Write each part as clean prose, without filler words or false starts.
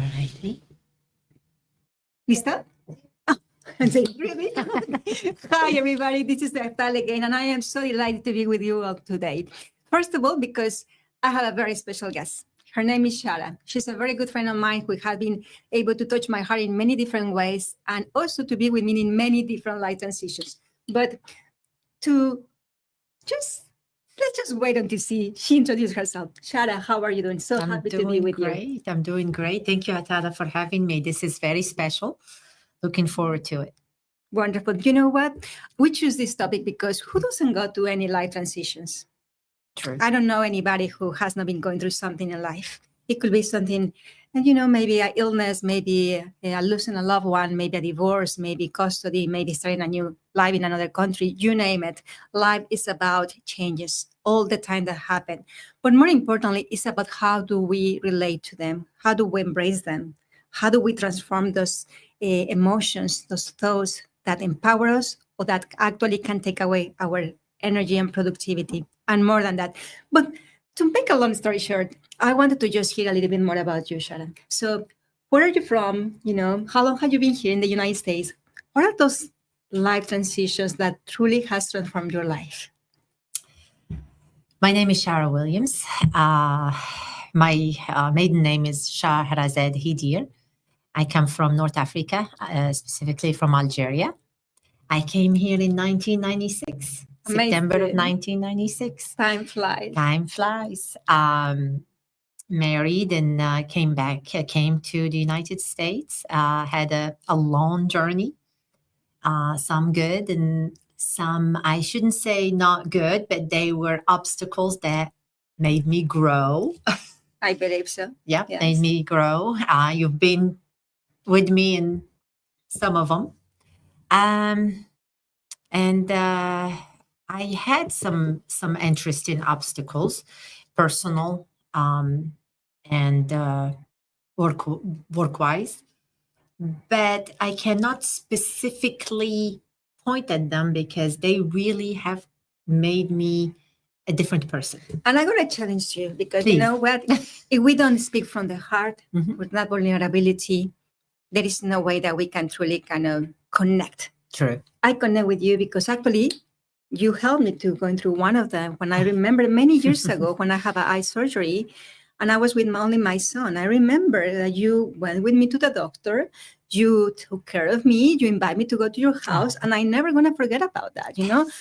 Alrighty. ¿Lista? Oh, I'm saying, really? Hi, everybody. This is Atala again, and I am so delighted to be with you all today. First of all, because I have a very special guest. Her name is Shara. She's a very good friend of mine who has been able to touch my heart in many different ways and also to be with me in many different life transitions. But let's just wait until she introduces herself. Shara, how are you doing? So happy to be with you. I'm doing great. Thank you, Atala, for having me. This is very special. Looking forward to it. Wonderful. You know what? We choose this topic because who doesn't go through any life transitions? True. I don't know anybody who has not been going through something in life. It could be something, and maybe an illness, maybe losing a loved one, maybe a divorce, maybe custody, maybe starting a new life in another country, you name it. Life is about changes all the time that happen. But more importantly, it's about how do we relate to them? How do we embrace them? How do we transform those emotions, those thoughts that empower us or that actually can take away our energy and productivity? And more than that. But to make a long story short, I wanted to just hear a little bit more about you, Sharon. So where are you from? How long have you been here in the United States? What are those life transitions that truly has transformed your life? My name is Shara Williams. My maiden name is Shahrazad Hidir. I come from North Africa, specifically from Algeria. I came here in 1996. Amazing. September of 1996. Time flies. Time flies. Married and came to the United States. Had a long journey. Some good and some, I shouldn't say not good, but they were obstacles that made me grow. I believe so. Yeah, yes. Made me grow. You've been with me in some of them. And I had some interesting obstacles, personal and work-wise, but I cannot specifically point at them because they really have made me a different person. And I'm going to challenge you because Please. You know what? If we don't speak from the heart with that vulnerability, there is no way that we can truly kind of connect. True. I connect with you because actually you helped me to going through one of them. When I remember many years ago when I had an eye surgery and I was with only my son, I remember that you went with me to the doctor. You took care of me. You invited me to go to your house. And I'm never going to forget about that,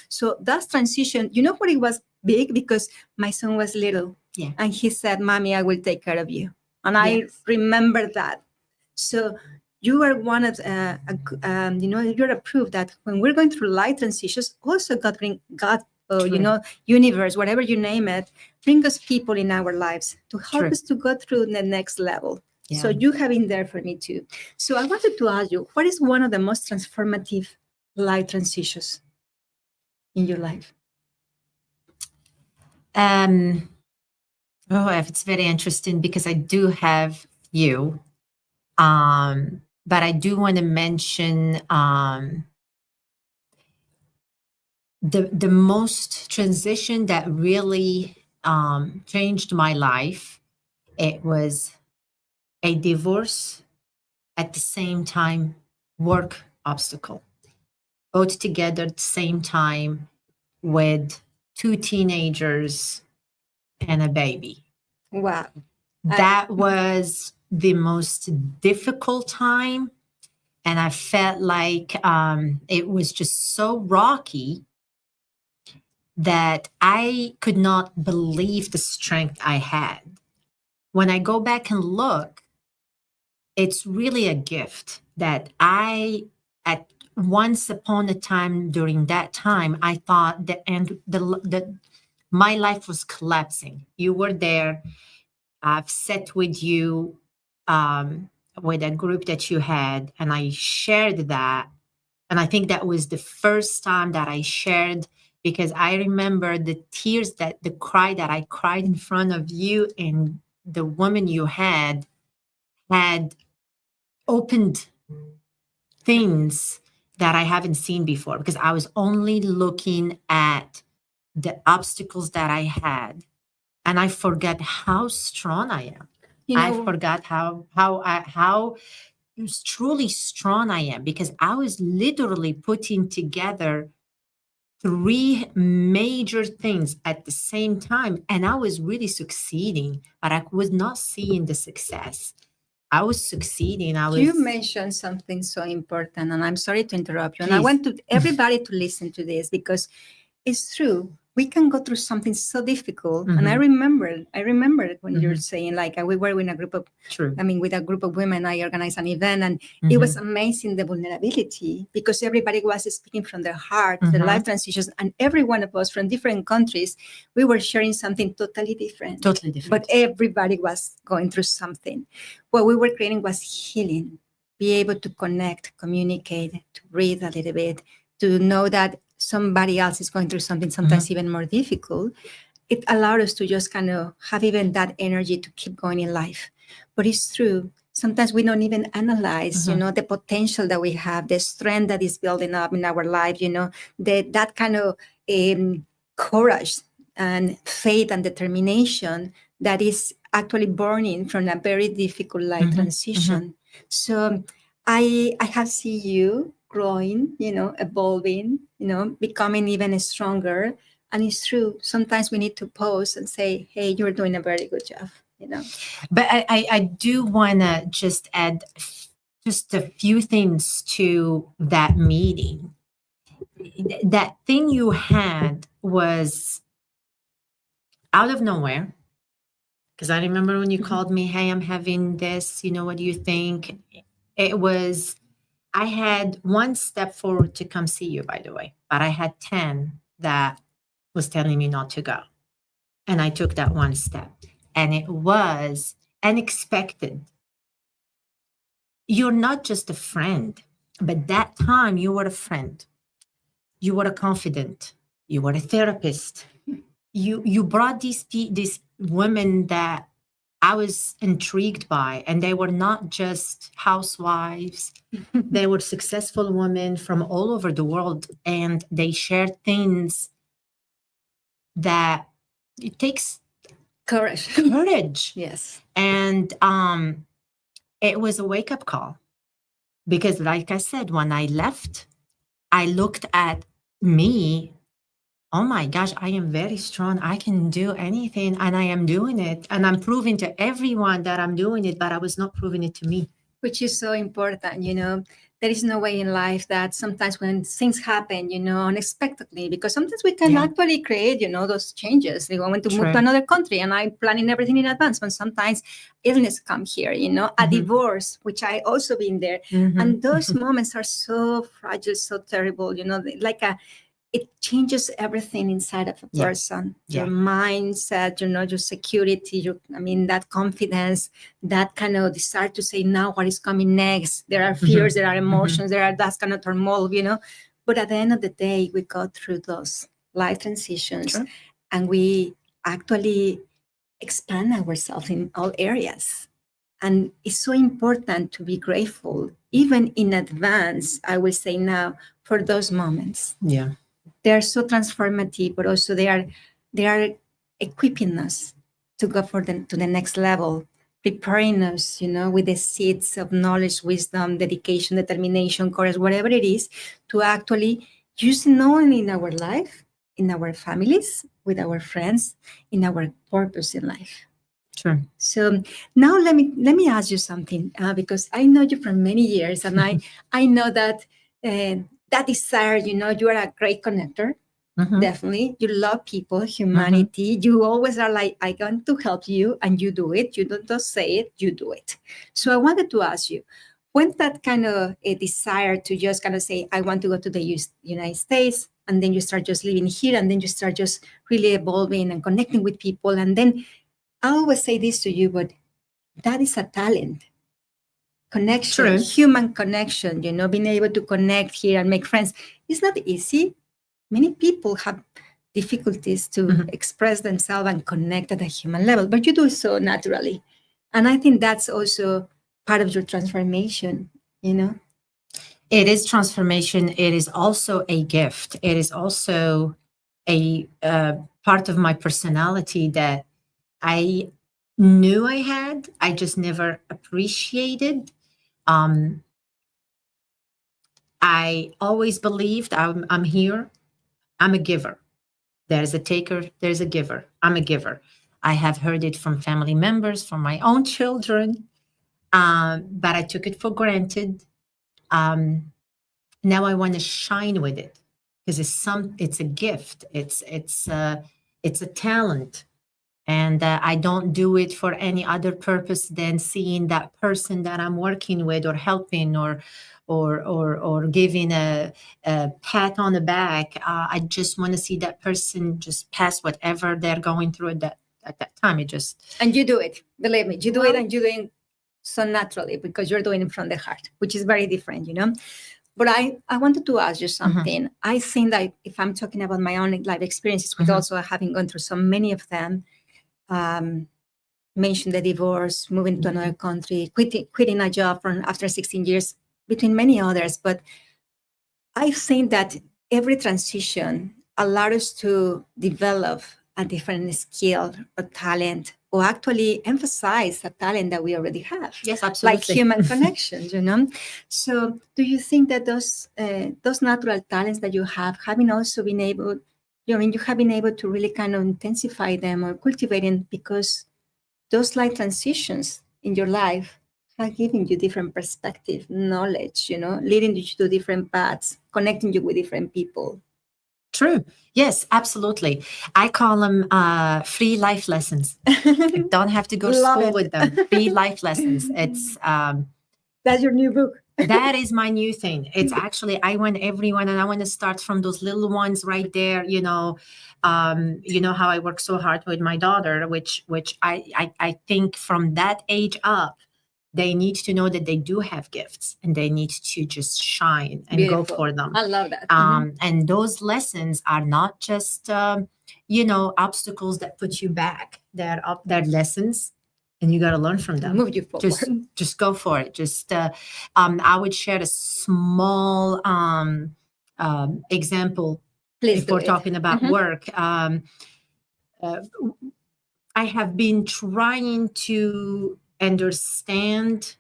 So that transition, what it was big because my son was little. Yeah. And he said, Mommy, I will take care of you. And Yes. I remember that. So you are one of, you're a proof that when we're going through life transitions, also God, universe, whatever you name it, bring us people in our lives to help us to go through the next level. Yeah. So you have been there for me too. So I wanted to ask you, what is one of the most transformative life transitions in your life? It's very interesting because I do have you. But I do want to mention the most transition that really changed my life. It was a divorce, at the same time work obstacle, both together at the same time with 2 teenagers and a baby. Wow. That was the most difficult time. And I felt like it was just so rocky that I could not believe the strength I had. When I go back and look, it's really a gift that at once upon a time during that time, I thought that my life was collapsing. You were there. I've sat with you with a group that you had, and I shared that. And I think that was the first time that I shared, because I remember the cry that I cried in front of you, and the woman you had opened things that I haven't seen before, because I was only looking at the obstacles that I had. And I forget how strong I am. I forgot how truly strong I am, because I was literally putting together 3 major things at the same time, and I was really succeeding, but I was not seeing the success. I was succeeding. You mentioned something so important, and I'm sorry to interrupt you. And I Please. want everybody to listen to this, because it's true. We can go through something so difficult. And I remember when you're saying, like, we were with a group of, with a group of women, I organized an event, and it was amazing, the vulnerability, because everybody was speaking from their heart, their life transitions, and every one of us from different countries, we were sharing something totally different. But everybody was going through something. What we were creating was healing, be able to connect, communicate, to breathe a little bit, to know that somebody else is going through something sometimes even more difficult. It allowed us to just kind of have even that energy to keep going in life. But it's true. Sometimes we don't even analyze, the potential that we have, the strength that is building up in our life, that kind of courage and faith and determination that is actually burning from a very difficult life transition. So I have seen you growing, evolving, becoming even stronger. And it's true. Sometimes we need to pause and say, hey, you're doing a very good job, But I do want to just add just a few things to that meeting. That thing you had was out of nowhere. Because I remember when you called me, hey, I'm having this, what do you think? It was, I had 1 step forward to come see you, by the way, but I had 10 that was telling me not to go. And I took that 1 step, and it was unexpected. You're not just a friend, but that time you were a friend. You were a confidant. You were a therapist. You brought these women that I was intrigued by, and they were not just housewives. They were successful women from all over the world, and they shared things that it takes courage. Yes. And it was a wake-up call, because like I said, when I left, I looked at me. Oh my gosh, I am very strong. I can do anything, and I am doing it. And I'm proving to everyone that I'm doing it, but I was not proving it to me. Which is so important, There is no way in life that sometimes when things happen, unexpectedly, because sometimes we can actually create, those changes. We want to move to another country, and I'm planning everything in advance. But sometimes illness come here, a divorce, which I also been there. And those moments are so fragile, so terrible, it changes everything inside of a person. Your mindset, your security, that confidence, that kind of desire to say, now what is coming next? There are fears, there are emotions, there are that kind of turmoil, But at the end of the day, we go through those life transitions, and we actually expand ourselves in all areas. And it's so important to be grateful, even in advance, I will say now, for those moments. Yeah. They are so transformative, but also they are equipping us to go to the next level, preparing us, with the seeds of knowledge, wisdom, dedication, determination, courage, whatever it is, to actually use it not only in our life, in our families, with our friends, in our purpose in life. Sure. So now let me ask you something, because I know you for many years, and I know that. That desire, you are a great connector. Definitely. You love people, humanity. You always are like, I want to help you, and you do it. You don't just say it, you do it. So I wanted to ask you, when that kind of a desire to just kind of say, I want to go to the United States, and then you start just living here, and then you start just really evolving and connecting with people. And then I always say this to you, but that is a talent. Connection, human connection, being able to connect here and make friends. It's not easy. Many people have difficulties to express themselves and connect at a human level, but you do so naturally. And I think that's also part of your transformation, It is transformation. It is also a gift. It is also a part of my personality that I knew I had. I just never appreciated. I always believed I'm here. I'm a giver. There's a taker, there's a giver. I'm a giver. I have heard it from family members, from my own children, but I took it for granted. Now I want to shine with it because it's a gift. It's a talent, and I don't do it for any other purpose than seeing that person that I'm working with or helping or giving a pat on the back. I just want to see that person just pass whatever they're going through at that time. It just And you do it, believe me, you do Well- it, and you're doing so naturally because you're doing it from the heart, which is very different, you know. But I wanted to ask you something. I think that if I'm talking about my own life experiences, with also having gone through so many of them, mentioned the divorce, moving to another country, quitting a job from after 16 years, between many others. But I think that every transition allowed us to develop a different skill or talent, or actually emphasize a talent that we already have. Yes, absolutely. Like human connections, you know. So, do you think that those natural talents that you have, having also been able, you have been able to really kind of intensify them or cultivate them because those life transitions in your life have given you different perspective, knowledge, you know, leading you to different paths, connecting you with different people? True. Yes, absolutely. I call them free life lessons. You don't have to go to Love school it. with them. Free life lessons. It's That's your new book. that is my new thing. It's actually I want everyone, and I want to start from those little ones right there. You know how I work so hard with my daughter, which I think from that age up, they need to know that they do have gifts and they need to just shine and Beautiful. go for them. I love that. And those lessons are not just obstacles that put you back. They're lessons, and you got to learn from them. Move you forward. Just go for it. I would share a small example. Please If do we're it. talking about work. I have been trying to understand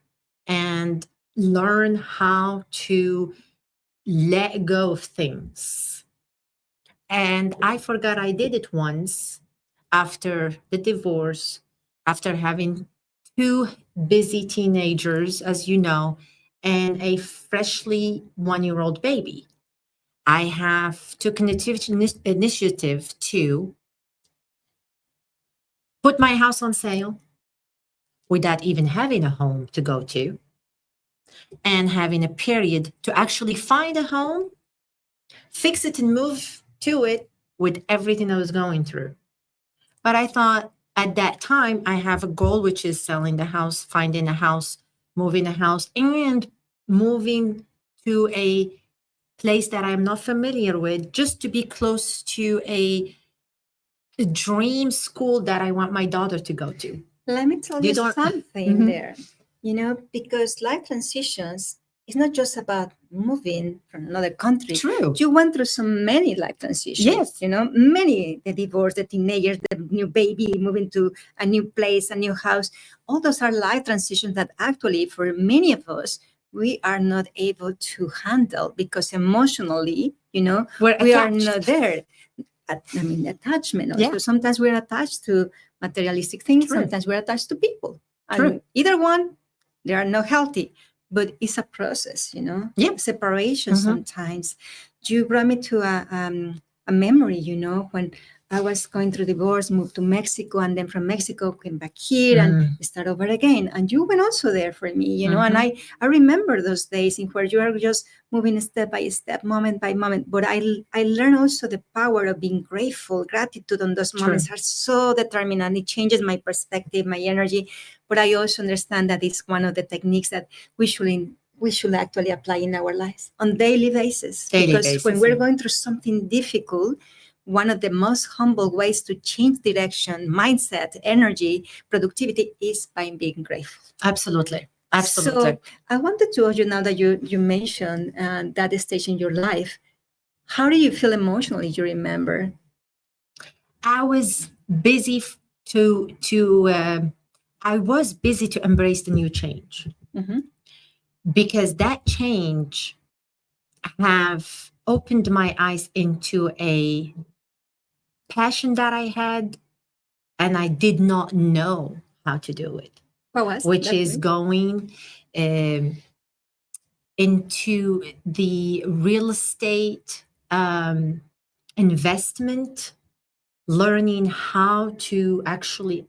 and learn how to let go of things. And I forgot I did it once after the divorce, after having two busy teenagers, as you know, and a freshly 1-year-old baby. I have took an initiative to put my house on sale without even having a home to go to, and having a period to actually find a home, fix it, and move to it with everything I was going through. But I thought at that time, I have a goal, which is selling the house, finding a house, moving a house, and moving to a place that I'm not familiar with, just to be close to a dream school that I want my daughter to go to. Let me tell you something there, because life transitions is not just about moving from another country. True. You went through so many life transitions. Yes. Many, the divorce, the teenagers, the new baby, moving to a new place, a new house. All those are life transitions that actually, for many of us, we are not able to handle because emotionally, we are not there. Attachment also. Yeah. Sometimes we're attached to materialistic things. True. Sometimes we're attached to people. True. And either one, they are not healthy, but it's a process, Yep. Separation sometimes. You brought me to a memory, when I was going through divorce, moved to Mexico, and then from Mexico came back here and start over again. And you went also there for me, and I remember those days in where you are just moving step by step, moment by moment. But I learned also the power of being grateful. Gratitude on those moments are so determinant. It changes my perspective, my energy. But I also understand that it's one of the techniques that we should actually apply in our lives on daily basis. Because when we're going through something difficult, one of the most humble ways to change direction, mindset, energy, productivity is by being grateful. Absolutely. So I wanted to ask you, now that you mentioned that stage in your life, how do you feel emotionally? You remember? I was busy to I was busy to embrace the new change, because that change have opened my eyes into a passion that I had, and I did not know how to do it. What was which that is thing? going into the real estate investment, learning how to actually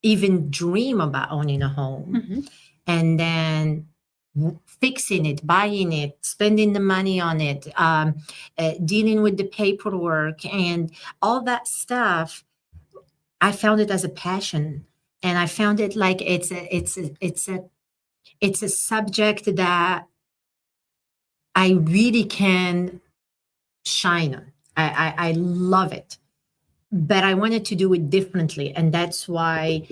even dream about owning a home, and then fixing it, buying it, spending the money on it, dealing with the paperwork and all that stuff. I found it as a passion, and I found it like it's a subject that I really can shine on. I love it, but I wanted to do it differently, and that's why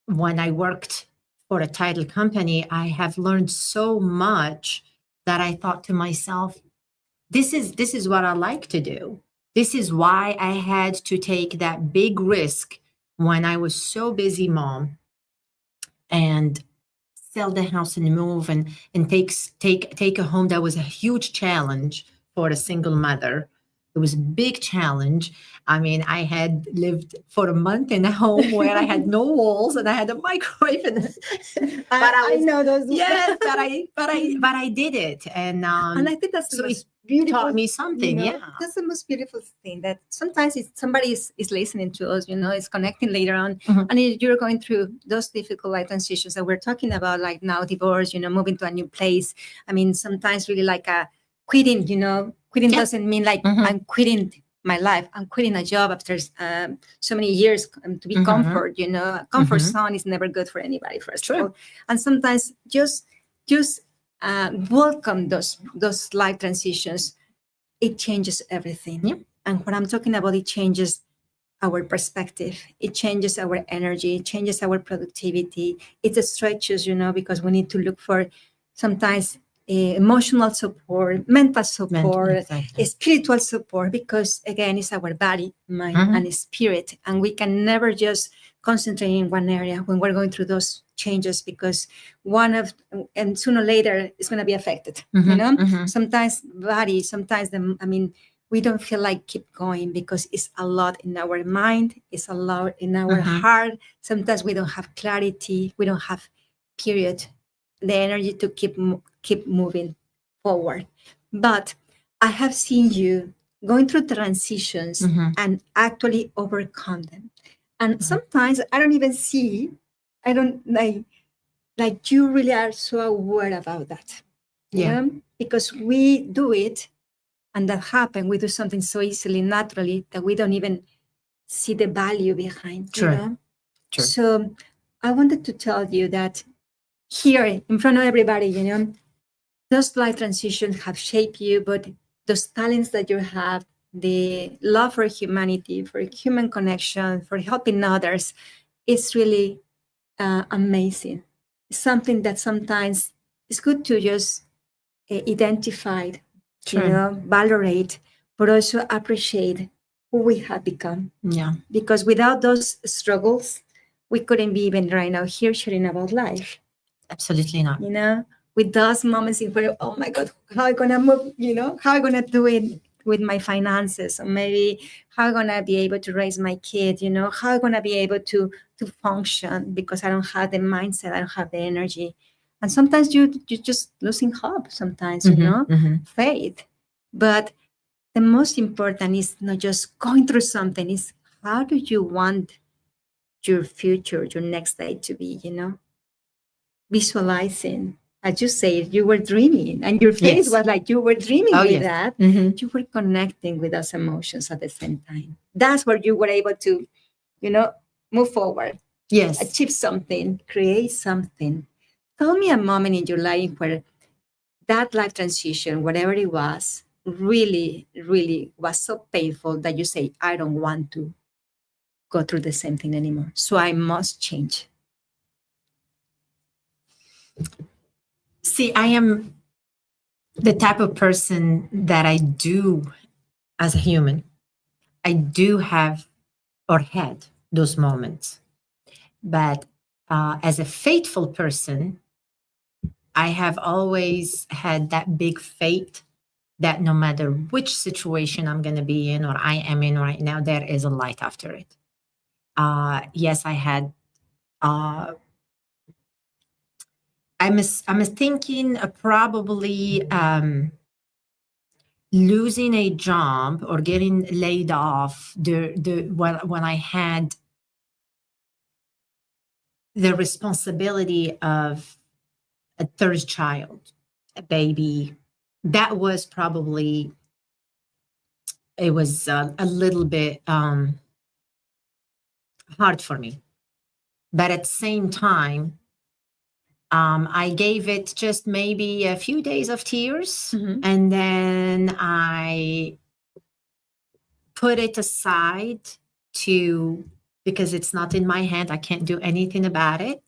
when I worked for a title company, I have learned so much that I thought to myself, this is what I like to do. This is why I had to take that big risk when I was so busy, mom, and sell the house and move and take a home that was a huge challenge for a single mother. It was a big challenge. I mean, I had lived for a month in a home where I had no walls and I had a microwave. I know those. Yes, but I did it, and I think that's the so it most beautiful. taught me something. You know, Yeah, that's the most beautiful thing. That sometimes somebody is listening to us. You know, is connecting later on, and if you're going through those difficult life transitions that we're talking about, like now divorce. You know, moving to a new place. I mean, sometimes really like a quitting. You know, quitting doesn't mean like I'm quitting my life. I'm quitting a job after so many years to be comfort. You know, a comfort zone is never good for anybody. First of all, and sometimes just welcome those life transitions. It changes everything. And when I'm talking about, it changes our perspective, it changes our energy, it changes our productivity. It stretches, you know, because we need to look for sometimes emotional support, mental support, spiritual support, because again, it's our body, mind, and spirit. And we can never just concentrate in one area when we're going through those changes, because and sooner or later it's going to be affected. You know, sometimes body, sometimes we don't feel like keep going because it's a lot in our mind, it's a lot in our heart. Sometimes we don't have clarity, we don't have period, the energy to keep moving forward. But I have seen you going through transitions and actually overcome them. And sometimes I don't even see, I don't like you really are so aware about that. Yeah. Because we do it, and that happens. We do something so easily, naturally, that we don't even see the value behind. True. You know? True. So I wanted to tell you that here in front of everybody, you know, those life transitions have shaped you, but those talents that you have, the love for humanity, for human connection, for helping others, it's really amazing. It's something that sometimes it's good to just identify, you know, valorate, but also appreciate who we have become. Yeah. Because without those struggles, we couldn't be even right now here sharing about life. Absolutely not. You know, with those moments in where, oh my God, how am I gonna move? You know, how am I gonna do it with my finances, or maybe how am I gonna be able to raise my kid? You know, how am I gonna be able to function because I don't have the mindset, I don't have the energy. And sometimes you just losing hope. Sometimes, you know, faith. But the most important is not just going through something. Is how do you want your future, your next day to be? You know, visualizing. As you say, you were dreaming, and your face was like you were dreaming with that. You were connecting with those emotions at the same time. That's where you were able to, you know, move forward. Yes. Achieve something, create something. Tell me a moment in your life where that life transition, whatever it was, really, really was so painful that you say, I don't want to go through the same thing anymore. So I must change. See, I am the type of person that I do as a human. I do have or had those moments. But as a faithful person, I have always had that big faith that no matter which situation I'm going to be in or I am in right now, there is a light after it. Yes, I had. I'm thinking probably losing a job or getting laid off. When I had the responsibility of a third child, a baby, that was probably, it was a little bit hard for me. But at the same time, I gave it just maybe a few days of tears, and then I put it aside because it's not in my hand. I can't do anything about it.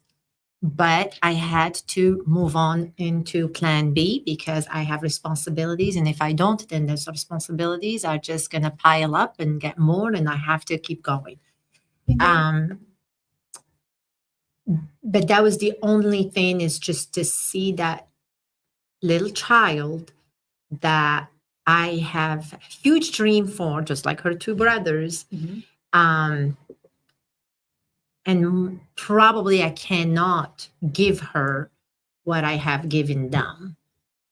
But I had to move on into plan B because I have responsibilities. And if I don't, then those responsibilities are just going to pile up and get more, and I have to keep going. But that was the only thing, is just to see that little child that I have a huge dream for, just like her two brothers. And probably I cannot give her what I have given them.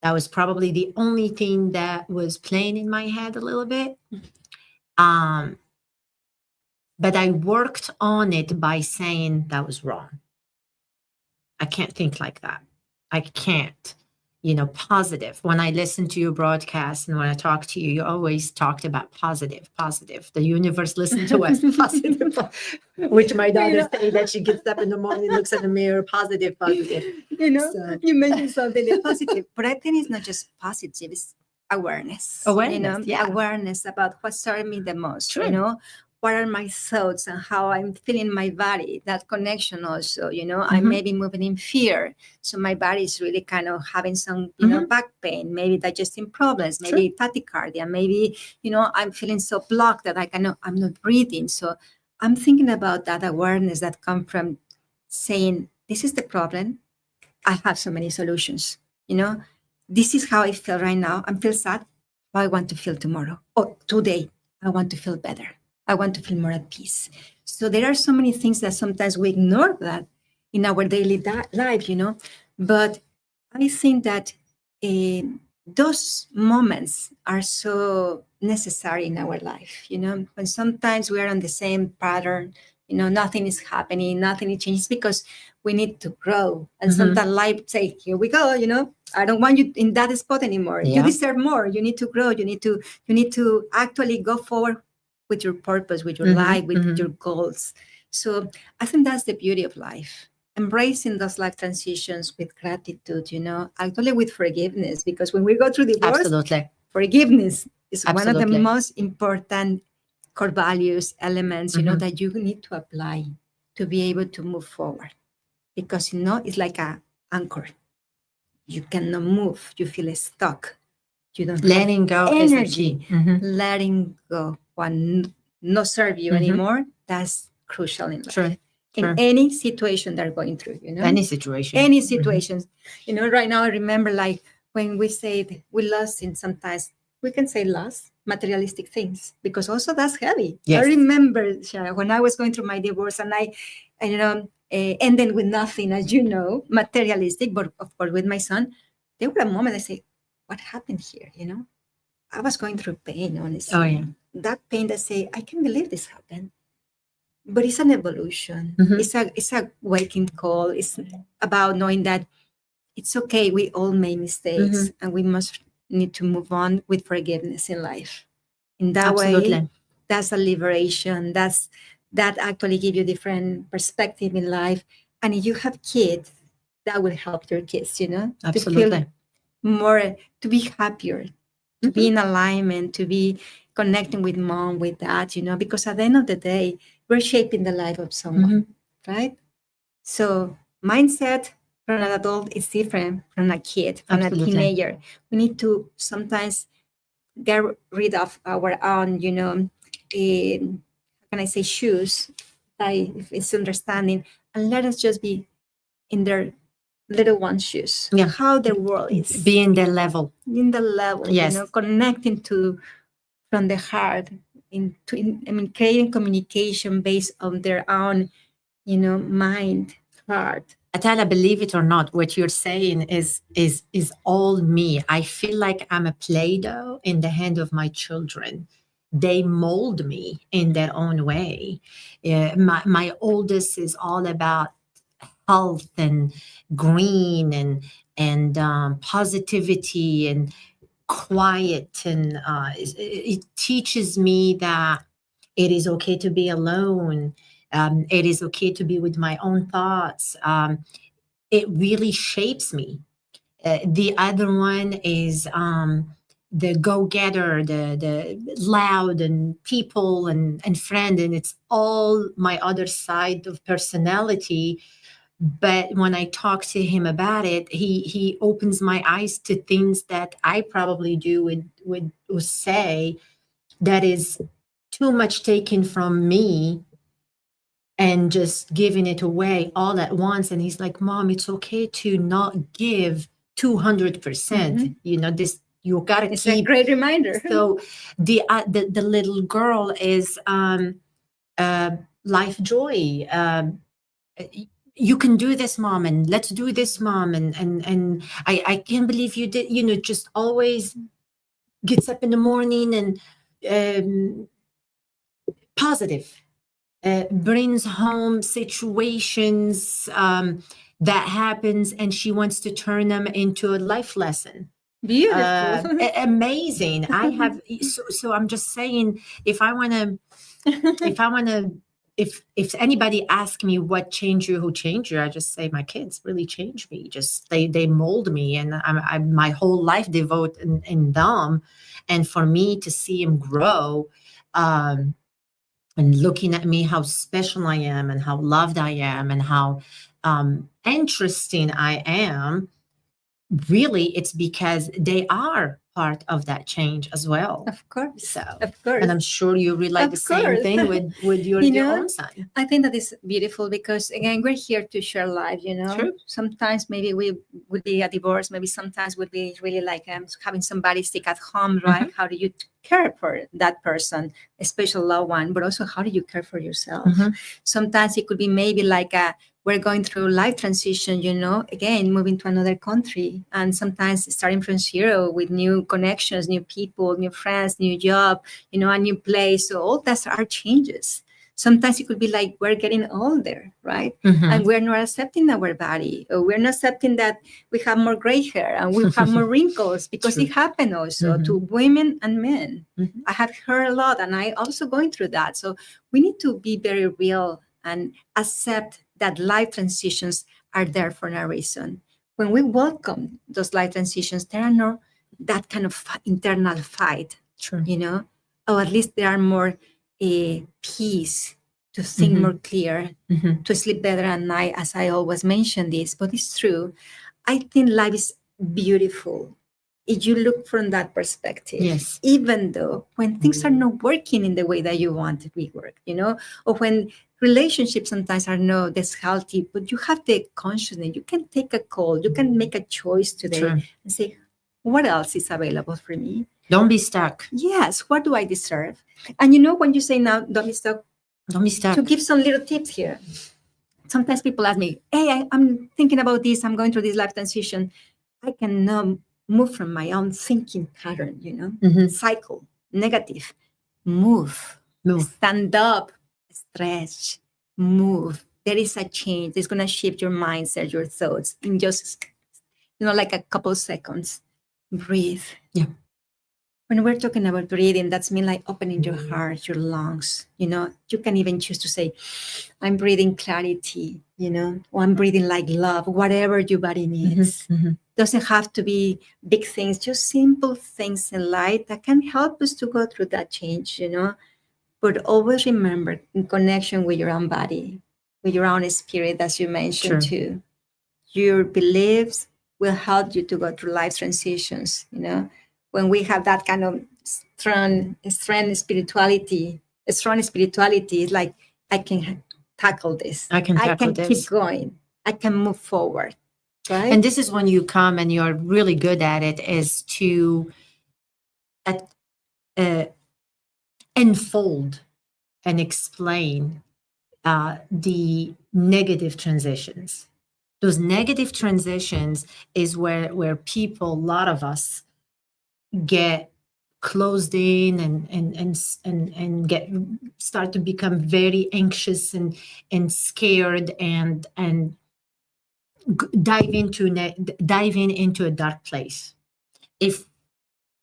That was probably the only thing that was playing in my head a little bit. But I worked on it by saying that was wrong. I can't think like that. I can't. Positive. When I listen to your broadcast and when I talk to you, you always talked about positive. The universe listened to us, positive. Which my daughter say that she gets up in the morning, looks in the mirror, positive. You mentioned something positive, but I think it's not just positive, it's awareness. Awareness about what served me the most. True. What are my thoughts and how I'm feeling my body, that connection also, I may be moving in fear. So my body is really kind of having some, back pain, maybe digesting problems, maybe tachycardia, maybe, I'm feeling so blocked that I'm not breathing. So I'm thinking about that awareness that comes from saying, this is the problem. I have so many solutions, this is how I feel right now. I feel sad. How I want to feel tomorrow or today. I want to feel better. I want to feel more at peace. So there are so many things that sometimes we ignore that in our daily life, But I think that those moments are so necessary in our life, When sometimes we are on the same pattern, nothing is happening, nothing is changing, because we need to grow. And sometimes life say, here we go, I don't want you in that spot anymore. Yeah. You deserve more. You need to grow. You need to actually go forward with your purpose, with your life, with your goals. So I think that's the beauty of life. Embracing those life transitions with gratitude, actually with forgiveness, because when we go through divorce, forgiveness is one of the most important core values, elements, that you need to apply to be able to move forward. Because, it's like an anchor. You cannot move. You feel stuck. You don't letting go energy. Letting go. One not serve you anymore, that's crucial in life. True. In any situation they're going through, Any situation. Right now I remember, like, when we say we lost, in sometimes we can say lost materialistic things, because also that's heavy. Yes. I remember, Shara, when I was going through my divorce, and I ended with nothing, as you know, materialistic, but of course with my son, there were a moment I say, what happened here, I was going through pain, honestly. Oh, yeah. That pain that say, I can't believe this happened. But it's an evolution. It's a waking call. It's about knowing that it's okay. We all make mistakes, and we must need to move on with forgiveness in life. In that way, that's a liberation. That actually give you different perspective in life. And if you have kids, that will help your kids, Absolutely. to feel more, to be happier, to be in alignment, to be connecting with mom, with dad, because at the end of the day, we're shaping the life of someone, right? So mindset from an adult is different from a kid, from a teenager. We need to sometimes get rid of our own, how can I say, shoes, if it's understanding, and let us just be in their little one's shoes. Yeah. How their world is. Be in their level. In the level, Yes. Connecting from the heart creating communication based on their own, mind, heart. Atala, believe it or not, what you're saying is all me. I feel like I'm a Play-Doh in the hand of my children. They mold me in their own way. My oldest is all about health and green and positivity and quiet, and it teaches me that it is okay to be alone. It is okay to be with my own thoughts. It really shapes me. The other one is the go-getter, the loud and people and friend, and it's all my other side of personality. But when I talk to him about it, he opens my eyes to things that I probably would say that is too much taken from me and just giving it away all at once. And he's like, Mom, it's okay to not give 200%. This, you got to It's keep. a great reminder. So the little girl is life joy. You can do this, Mom, and let's do this, Mom. And I can't believe you did, just always gets up in the morning and positive. Brings home situations that happens, and she wants to turn them into a life lesson. Beautiful. Amazing. I have, so I'm just saying, if anybody asks me what changed you, who changed you, I just say my kids really changed me. Just they mold me, and I'm my whole life devote in them. And for me to see him grow, and looking at me, how special I am and how loved I am and how interesting I am, really, it's because they are part of that change as well. Of course. So, of course. and I'm sure you relate Of the same course. thing with your own son. I think that is beautiful because, again, we're here to share life, True. Sometimes maybe we would be a divorce. Maybe sometimes would be really like having somebody sick at home, right? Mm-hmm. How do you care for that person, a special loved one, but also how do you care for yourself? Mm-hmm. Sometimes it could be maybe like we're going through life transition, again, moving to another country, and sometimes starting from zero with new connections, new people, new friends, new job, a new place. So all that are changes. Sometimes it could be like we're getting older, right? Mm-hmm. And we're not accepting our body, or we're not accepting that we have more gray hair and we have more wrinkles, because True. it happened also Mm-hmm. to women and men. Mm-hmm. I have heard a lot, and I also going through that. So we need to be very real and accept that life transitions are there for a reason. When we welcome those life transitions, there are no that kind of internal fight, True. or at least there are more peace to think Mm-hmm. more clear, Mm-hmm. to sleep better at night, as I always mention this, but it's true. I think life is beautiful if you look from that perspective. Yes. Even though when things are not working in the way that you want it to work, or when relationships sometimes are not as healthy, but you have the consciousness, you can take a call, you can make a choice today. True. And say, what else is available for me? Don't be stuck. Yes, what do I deserve? And when you say now, don't be stuck, to give some little tips here. Sometimes people ask me, hey, I'm thinking about this, I'm going through this life transition. I cannot move from my own thinking pattern, Mm-hmm. cycle, negative. Move, stand up, stretch, move. There is a change. It's going to shift your mindset, your thoughts in just, like a couple seconds. Breathe. Yeah. When we're talking about breathing, that's mean like opening your heart, your lungs. You can even choose to say, I'm breathing clarity, or I'm breathing like love, whatever your body needs. Mm-hmm. Doesn't have to be big things, just simple things in life that can help us to go through that change, But always remember, in connection with your own body, with your own spirit, as you mentioned too. Your beliefs will help you to go through life transitions, When we have that kind of strong spirituality, it's like I can tackle this. I can tackle keep this. going. I can move forward. Right? And this is when you come and you're really good at it, is to unfold and explain the negative transitions. Those negative transitions is where people, a lot of us, get closed in and get start to become very anxious and scared and diving into a dark place. If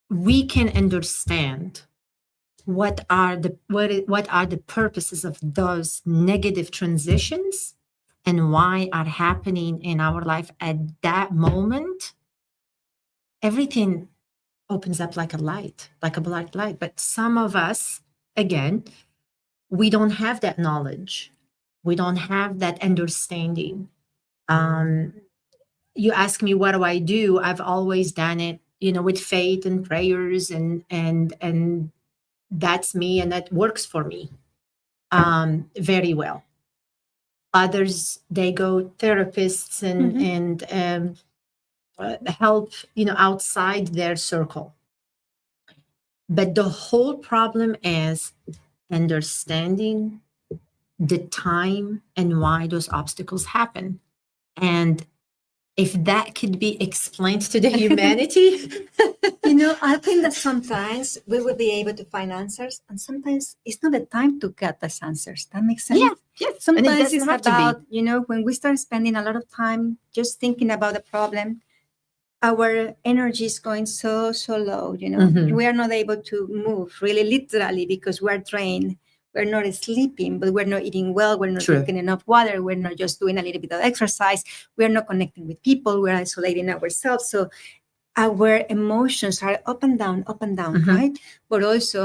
we can understand what are the purposes of those negative transitions and why are happening in our life at that moment, everything opens up like a light, like a black light. But some of us, again, we don't have that knowledge. We don't have that understanding. You ask me, what do I do? I've always done it, with faith and prayers, and that's me, and that works for me very well. Others, they go therapists and help, outside their circle. But the whole problem is understanding the time and why those obstacles happen. And if that could be explained to the humanity. I think that sometimes we will be able to find answers, and sometimes it's not the time to get those answers. That makes sense. Yeah. Sometimes it's about, when we start spending a lot of time just thinking about the problem, our energy is going so low, We are not able to move really literally because we're drained. We're not sleeping, but we're not eating well. We're not drinking enough water. We're not just doing a little bit of exercise. We're not connecting with people. We're isolating ourselves. So our emotions are up and down, right? But also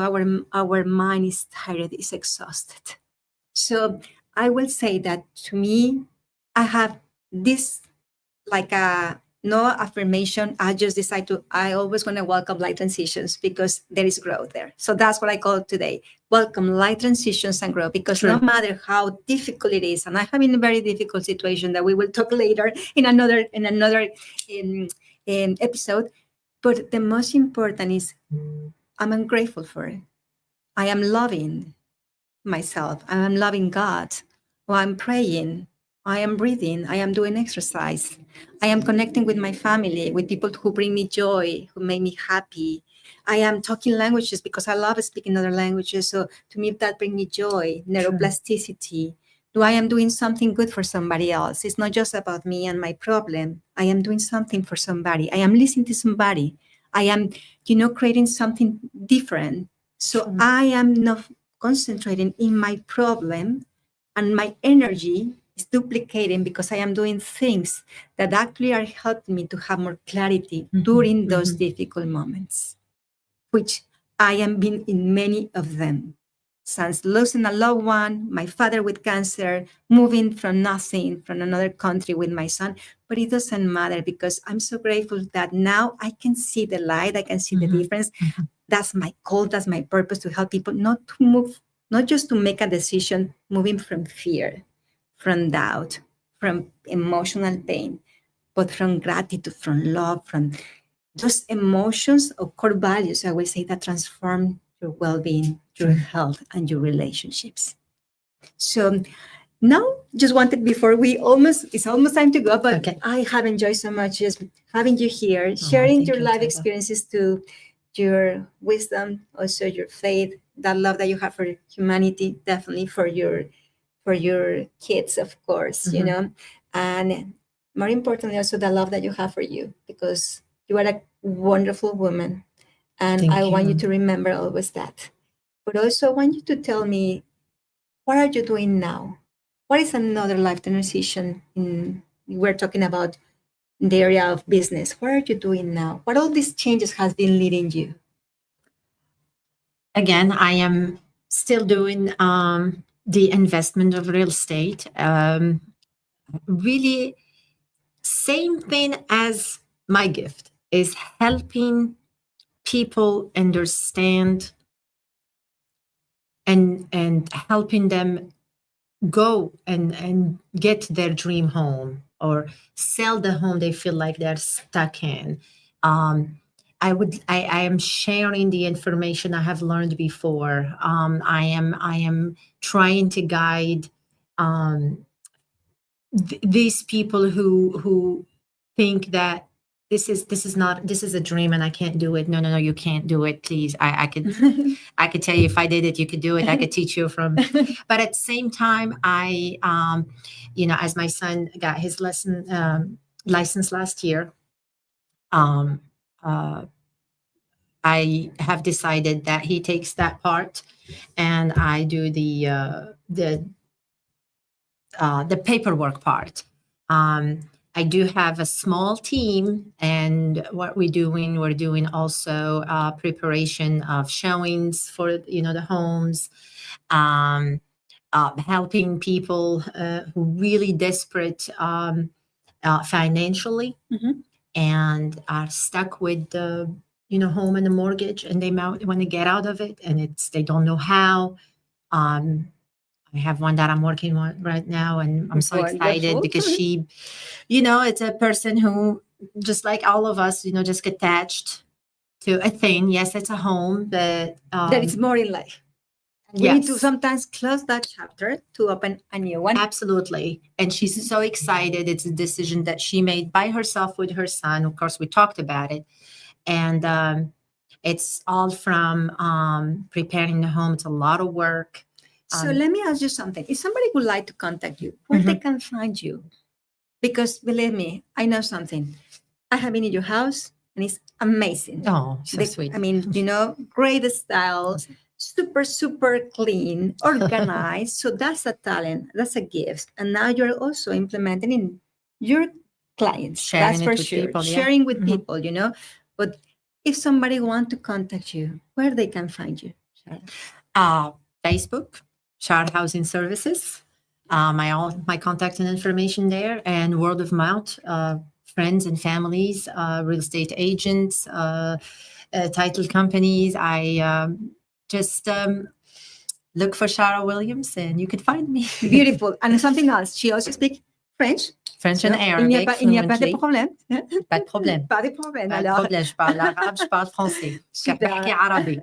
our mind is tired, is exhausted. So I will say that to me, I have this like no affirmation. I always want to welcome light transitions because there is growth there. So that's what I call it today. Welcome light transitions and growth, because no matter how difficult it is, and I have been in a very difficult situation that we will talk later in another episode. But the most important is I'm grateful for it. I am loving myself. I am loving God. Or I'm praying. I am breathing. I am doing exercise. I am connecting with my family, with people who bring me joy, who make me happy. I am talking languages because I love speaking other languages. So to me, that brings me joy, neuroplasticity. I am doing something good for somebody else. It's not just about me and my problem. I am doing something for somebody. I am listening to somebody. I am, creating something different. So I am not concentrating in my problem, and my energy is duplicating because I am doing things that actually are helping me to have more clarity during those difficult moments, which I am being in many of them. Since losing a loved one, my father with cancer, moving from nothing, from another country with my son. But it doesn't matter because I'm so grateful that now I can see the light, I can see the difference. That's my call, that's my purpose, to help people not to move, not just to make a decision, moving from fear, from doubt, from emotional pain, but from gratitude, from love, from those emotions or core values, I will say, that transform your well-being, your health, and your relationships. So now, just wanted, before it's almost time to go, but I have enjoyed so much just having you here, sharing your life experiences, to your wisdom, also your faith, that love that you have for humanity, definitely for your kids, of course, and more importantly, also the love that you have for you, because you are a wonderful woman, and I want you to remember always that. But also I want you to tell me, what are you doing now? What is another life transition we're talking about in the area of business? What are you doing now? What all these changes has been leading you? Again, I am still doing the investment of real estate. Really, same thing as my gift is helping people understand and helping them go and get their dream home or sell the home they feel like they're stuck in. I am sharing the information I have learned before. I am trying to guide these people who think that this is a dream and I can't do it. No, you can't do it. Please, I could tell you if I did it, you could do it. I could teach you from. But at the same time, I as my son got his license last year, I have decided that he takes that part, and I do the paperwork part. I do have a small team, and what we're doing also preparation of showings for the homes, helping people who really desperate financially and are stuck with the home and the mortgage, and they might want to get out of it, and they don't know how. I have one that I'm working on right now, and I'm so excited because she, it's a person who, just like all of us, just attached to a thing. Yes, it's a home, but there is more in life. We need to sometimes close that chapter to open a new one. Absolutely. And she's so excited. It's a decision that she made by herself with her son. Of course, we talked about it. And it's all from preparing the home. It's a lot of work. So let me ask you something. If somebody would like to contact you, where they can find you? Because believe me, I know something. I have been in your house and it's amazing. Oh, so sweet. I mean, great style, super, super clean, organized. So that's a talent. That's a gift. And now you're also implementing in your clients. Sharing that's for sure. People, sharing with people, But if somebody wants to contact you, where they can find you? Facebook. Shared Housing Services, my contact and information there, and word of mouth, friends and families, real estate agents, title companies. I just look for Shara Williams, and you can find me. Beautiful. And something else, she also speaks French. French and Arabic. Il n'y a pas de problème. Pas de problème. Pas de problème. Pas de problème. Je parle arabe, je parle français. Je parle arabe.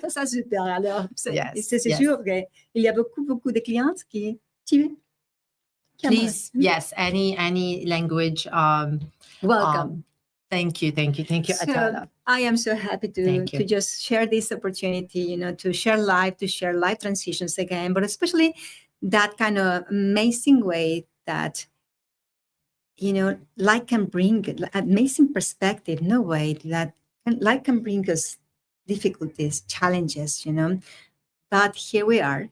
Ça, super. Alors, c'est Yes. sûr qu'il y a beaucoup de clientes qui Please, yes, any language. Welcome. Thank you, Atala. I am so happy to just share this opportunity, to share life transitions again, but especially that kind of amazing way that light can bring amazing perspective. No way that light can bring us difficulties, challenges, But here we are.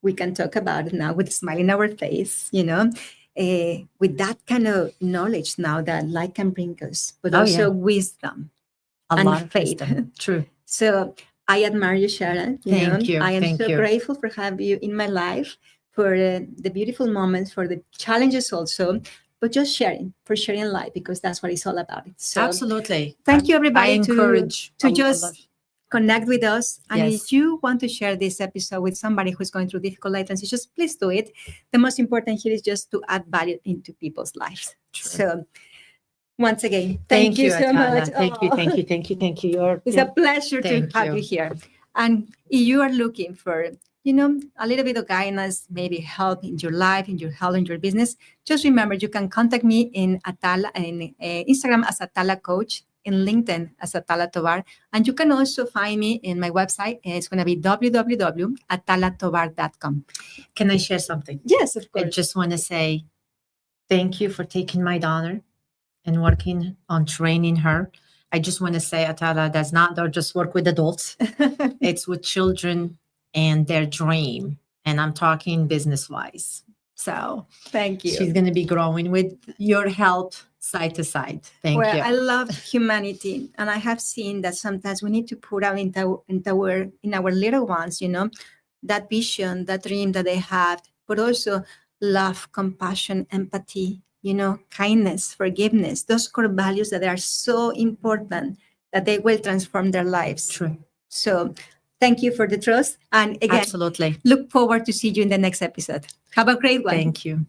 We can talk about it now with a smile in our face, with that kind of knowledge now that light can bring us, but also wisdom and faith. True. So I admire you, Sharon. Thank you. I am grateful for having you in my life, for the beautiful moments, for the challenges also. But just sharing life, because that's what it's all about. So absolutely. Thank you, everybody, I encourage to just connect with us. And if you want to share this episode with somebody who's going through difficult life transitions, please do it. The most important here is just to add value into people's lives. True. So once again, thank you so much. Thank you. It's a pleasure to have you here. And if you are looking for a little bit of guidance, maybe help in your life, in your health, in your business, just remember you can contact me in Instagram as Atala Coach, in LinkedIn as Atala Tovar, and you can also find me in my website. It's going to be www.atalatovar.com. Can I share something? Yes, of course. I just want to say thank you for taking my daughter and working on training her. I just want to say, Atala does not just work with adults. It's with children and their dream. And I'm talking business-wise. So thank you. She's going to be growing with your help side to side. Thank you. I love humanity. And I have seen that sometimes we need to put out in our little ones, that vision, that dream that they have, but also love, compassion, empathy, kindness, forgiveness, those core values that are so important that they will transform their lives. True. So Thank you for the trust. And again, Absolutely. look forward to see you in the next episode. Have a great one. Thank you.